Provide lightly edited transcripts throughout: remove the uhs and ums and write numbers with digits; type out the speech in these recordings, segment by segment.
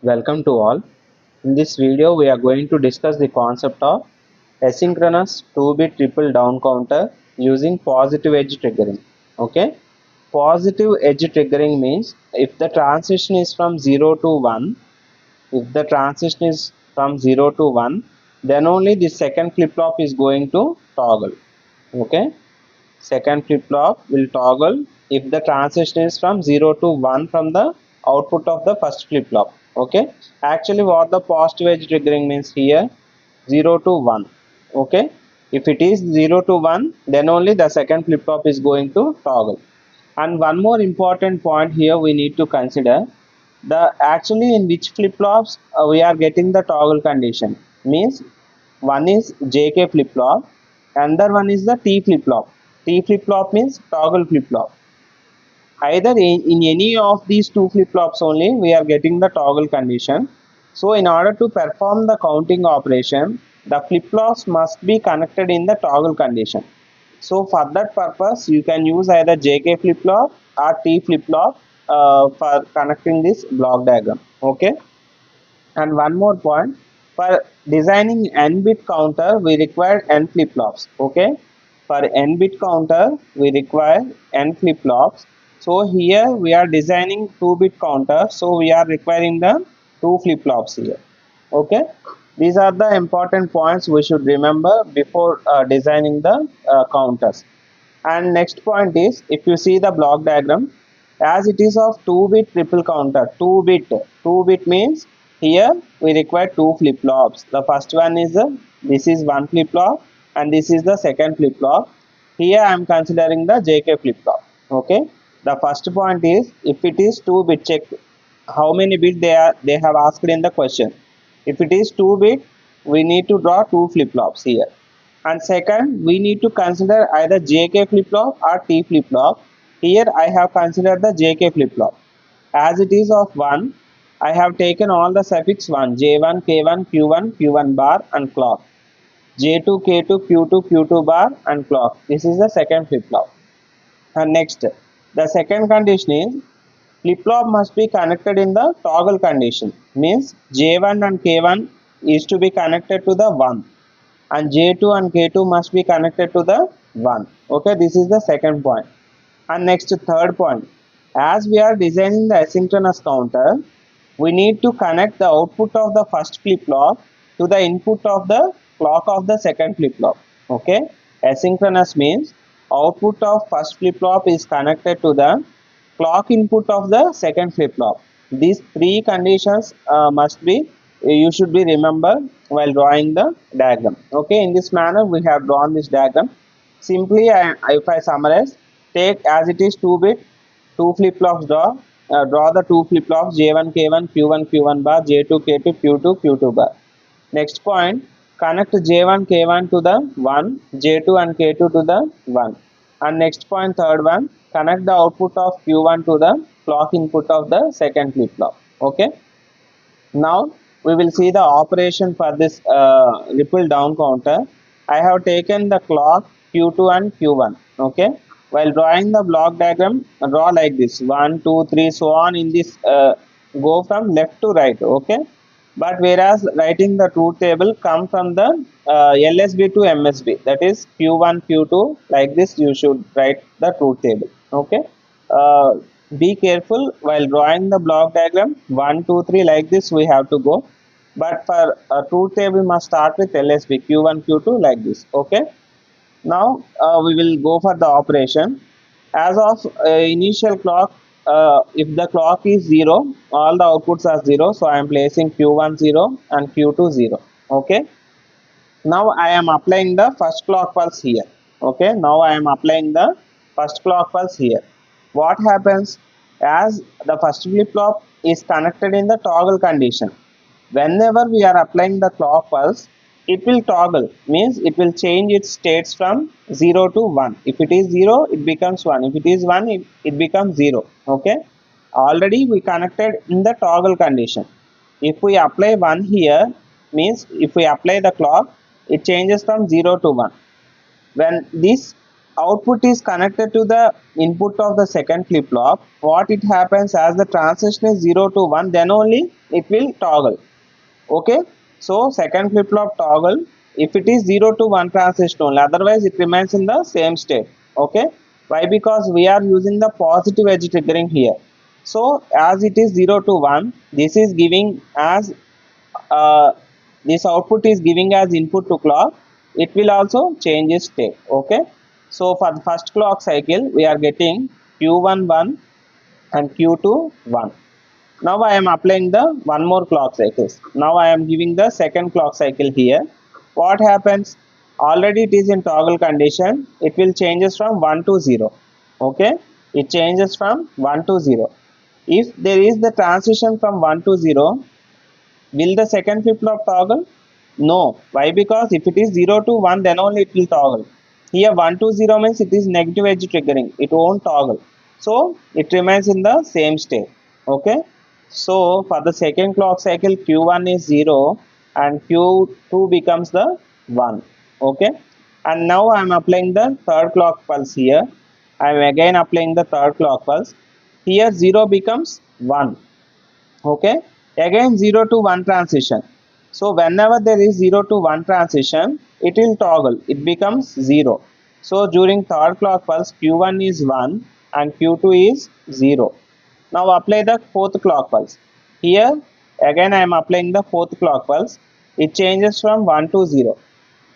Welcome to all. In this video, we are going to discuss the concept of asynchronous 2-bit triple down counter using positive edge triggering. Okay, positive edge triggering means if the transition is from 0 to 1, then only the second flip flop is going to toggle. Okay, second flip flop will toggle if the transition is from 0 to 1 from the output of the first flip flop. Okay, actually what the positive edge triggering means here, 0 to 1. Okay, if it is 0 to 1, then only the second flip flop is going to toggle. And one more important point here we need to consider, the actually in which flip flops we are getting the toggle condition means, one is JK flip flop, another one is the T flip flop. T flip flop means toggle flip flop. Either in any of these two flip flops only we are getting the toggle condition. So in order to perform the counting operation, the flip flops must be connected in the toggle condition. So for that purpose you can use either JK flip flop or T flip flop for connecting this block diagram. Okay, and one more point, for designing n bit counter we require n flip flops. Okay, for n bit counter we require n flip flops. So here we are designing 2-bit counter, so we are requiring the 2 flip flops here. Okay, these are the important points we should remember before designing the counters. And next point is, if you see the block diagram, as it is of 2-bit triple counter, 2 bit means here we require 2 flip flops. The first one is this is one flip flop and this is the second flip flop. Here I am considering the JK flip flop. Okay, the first point is, if it is 2-bit, check how many bit they have asked in the question. If it is 2-bit, we need to draw 2 flip flops here. And second, we need to consider either JK flip flop or T flip flop. Here I have considered the JK flip flop. As it is of 1, I have taken all the suffix 1, J1, K1, Q1, Q1 bar and clock. J2, K2, Q2, Q2 bar and clock. This is the second flip flop. And next, the second condition is, flip flop must be connected in the toggle condition. Means J1 and K1 is to be connected to the 1. And J2 and K2 must be connected to the 1. Okay, this is the second point. And next, third point, as we are designing the asynchronous counter, we need to connect the output of the first flip flop to the input of the clock of the second flip flop. Okay, asynchronous means output of first flip flop is connected to the clock input of the second flip flop. These three conditions you should be remember while drawing the diagram. Okay, in this manner we have drawn this diagram. Simply if I summarize, take as it is 2-bit, 2 flip flops, draw the 2 flip flops J1 K1 Q1 Q1 bar, J2 K2 Q2 Q2 bar. Next point, connect J1 K1 to the 1, J2 and K2 to the 1. And next point, third one, connect the output of Q1 to the clock input of the second flip flop. Okay, now we will see the operation for this ripple down counter. I have taken the clock Q2 and Q1. Okay, while drawing the block diagram, draw like this 1 2 3 so on in this, go from left to right. Okay, but whereas writing the truth table come from the LSB to MSB, that is Q1 Q2, like this you should write the truth table. Okay, uh, be careful while drawing the block diagram, 1 2 3 like this we have to go, but for a truth table we must start with LSB Q1 Q2 like this. Okay, now we will go for the operation. As of initial clock, if the clock is 0, all the outputs are 0, so I am placing Q1 0 and Q2 0. Okay, now I am applying the first clock pulse here. Okay, now I am applying the first clock pulse here. What happens, as the first flip flop is connected in the toggle condition, whenever we are applying the clock pulse, it will toggle, means it will change its states from 0 to 1. If it is 0, it becomes 1. If it is 1, it becomes 0. Okay, already we connected in the toggle condition. If we apply 1 here, means if we apply the clock, it changes from 0 to 1. When this output is connected to the input of the second flip flop, what it happens, as the transition is 0 to 1, then only it will toggle. Okay, so second flip flop toggle if it is 0 to 1 transition only, otherwise it remains in the same state. Okay, why? Because we are using the positive edge triggering here. So as it is 0 to 1, this is giving as this output is giving as input to clock, it will also change its state. Okay, so for the first clock cycle we are getting q1 1 and q2 1. Now I am applying the one more clock cycles. Now I am giving the second clock cycle here. What happens? Already it is in toggle condition. It will changes from 1 to 0. Okay, it changes from 1 to 0. If there is the transition from 1 to 0, will the second flip flop toggle? No. Why? Because if it is 0 to 1, then only it will toggle. Here 1 to 0 means it is negative edge triggering. It won't toggle. So it remains in the same state. Okay. So for the second clock cycle, Q1 is 0 and Q2 becomes the 1. Okay. And now I am applying the third clock pulse here. I am again applying the third clock pulse. Here 0 becomes 1. Okay, again 0 to 1 transition. So whenever there is 0 to 1 transition, it will toggle, it becomes 0. So during third clock pulse, q1 is 1 and q2 is 0. Now apply the fourth clock pulse. Here again I am applying the fourth clock pulse. It changes from 1 to 0.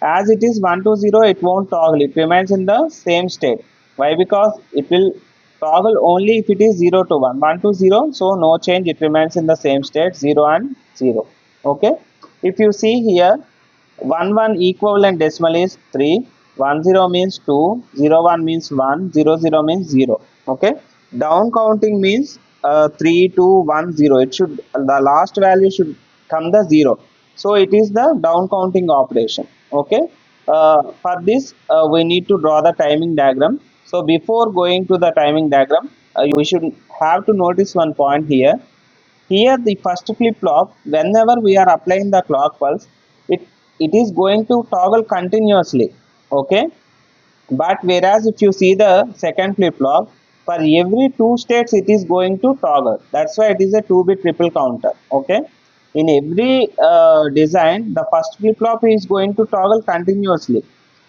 As it is 1 to 0, it won't toggle, it remains in the same state. Why? Because it will toggle only if it is 0 to 1. 1 to 0, so no change, it remains in the same state, 0 and 0. Okay, if you see here, 1 1 equivalent decimal is 3, 1 0 means 2, 0 1 means 1, 0 0 means 0. Okay, down counting means 3 2 1 0, it should, the last value should come the 0. So it is the down counting operation. Okay, for this we need to draw the timing diagram. So before going to the timing diagram, we should have to notice one point here. Here the first flip flop, whenever we are applying the clock pulse, it is going to toggle continuously. Okay, but whereas if you see the second flip flop, for every 2 states it is going to toggle. That's why it is a 2-bit ripple counter. Okay, in every design, the first flip flop is going to toggle continuously,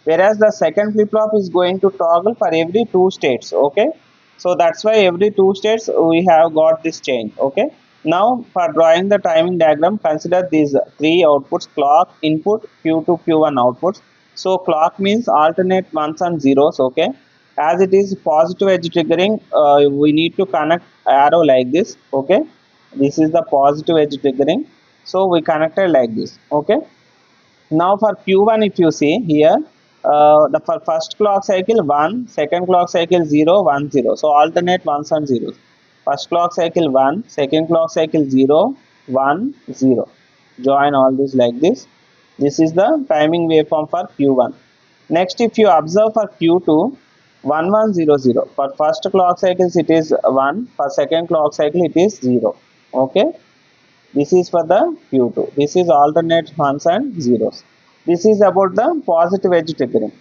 whereas the second flip flop is going to toggle for every 2 states. Okay, so that's why every 2 states we have got this change. Okay, now for drawing the timing diagram, consider these three outputs: clock input, q2, q1 outputs. So clock means alternate ones and zeros. Okay, as it is positive edge triggering, we need to connect arrow like this. Okay, this is the positive edge triggering, so we connected like this. Okay, now for q1, if you see here, the first clock cycle 1, second clock cycle 0 1 0, so alternate ones and zeros. First clock cycle 1, second clock cycle 0 1 0, join all this like this. This is the timing waveform for q1. Next, if you observe for q2, 1 1 0 0, for first clock cycles it is 1, for second clock cycle it is 0. Okay, this is for the q2. This is alternate ones and zeros. This is about the positive edge triggering.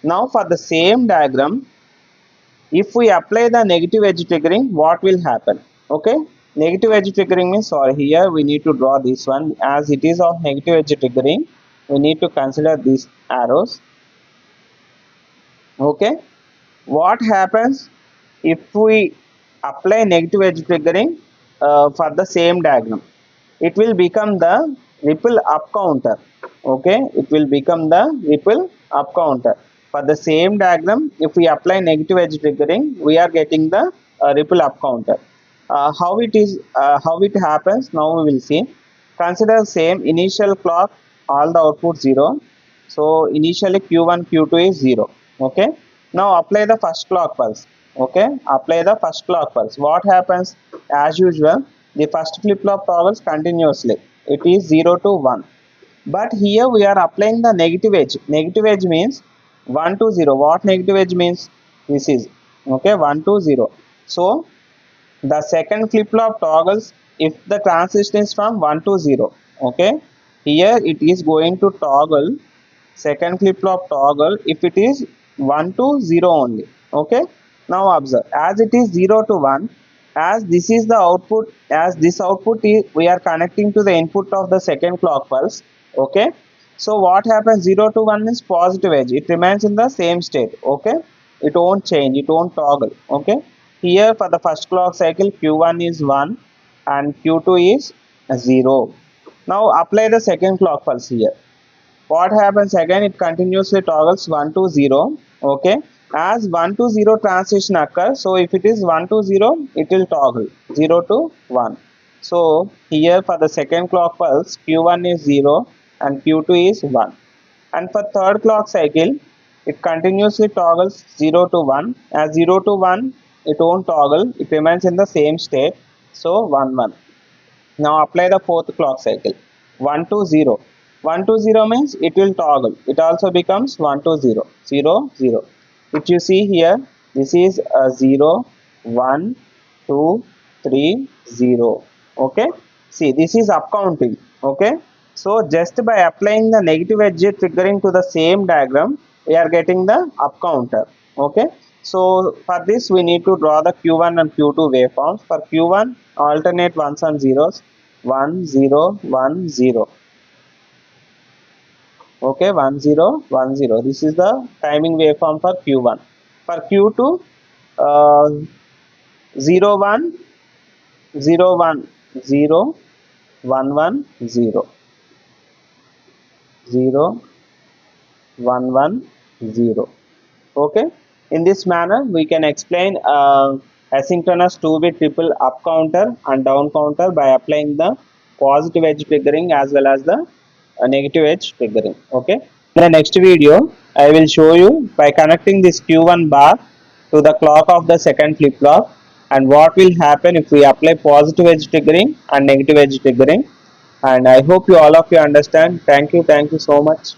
Now for the same diagram, if we apply the negative edge triggering, what will happen? Okay, negative edge triggering means, sorry, here we need to draw this one. As it is of negative edge triggering, we need to consider these arrows. Okay, what happens if we apply negative edge triggering for the same diagram? It will become the ripple up counter. Okay, it will become the ripple up counter. For the same diagram, if we apply negative edge triggering, we are getting the ripple up counter. How it happens, now we will see. Consider same initial clock, all the output 0. So initially q1 q2 is 0. Okay, now apply the first clock pulse. Okay, apply the first clock pulse. What happens? As usual, the first flip flop toggles continuously, it is 0 to 1. But here we are applying the negative edge. Negative edge means 1 to 0. What negative edge means? This is, okay, 1 to 0. So the second flip flop toggles if the transition is from 1 to 0. Okay, here it is going to toggle, second flip flop toggle if it is 1 to 0 only. Okay, now observe, as it is 0 to 1, as this is the output, as this output is, we are connecting to the input of the second clock pulse. Okay, so what happens, 0 to 1 is positive edge, it remains in the same state. Okay, it won't change, it won't toggle. Okay, here for the first clock cycle, q1 is 1 and q2 is 0. Now apply the second clock pulse here. What happens again, it continuously toggles 1 to 0. Okay, as 1 to 0 transition occurs, so if it is 1 to 0, it will toggle 0 to 1. So here for the second clock pulse, q1 is 0 and q2 is 1. And for third clock cycle, it continuously toggles 0 to 1. As 0 to 1, it won't toggle, it remains in the same state, so 1 1. Now apply the fourth clock cycle, 1 to 0. 1 to 0 means it will toggle, it also becomes 1 to 0, 0 0. If you see here, this is a 0 1 2 3 0. Okay, see, this is up counting. Okay, so just by applying the negative edge triggering to the same diagram, we are getting the up counter. Okay, so for this we need to draw the q1 and q2 waveforms. For q1, alternate ones and zeros, 1 0 1 0. Okay, 1 0 1 0. This is the timing waveform for q1. For q2, uh, 0 1 0 1 0 1 1 0 0 1 1 0. Okay, in this manner we can explain asynchronous 2-bit triple up counter and down counter by applying the positive edge triggering as well as the negative edge triggering. Okay, in the next video I will show you by connecting this q1 bar to the clock of the second flip flop and what will happen if we apply positive edge triggering and negative edge triggering. And I hope you all of you understand. Thank you so much.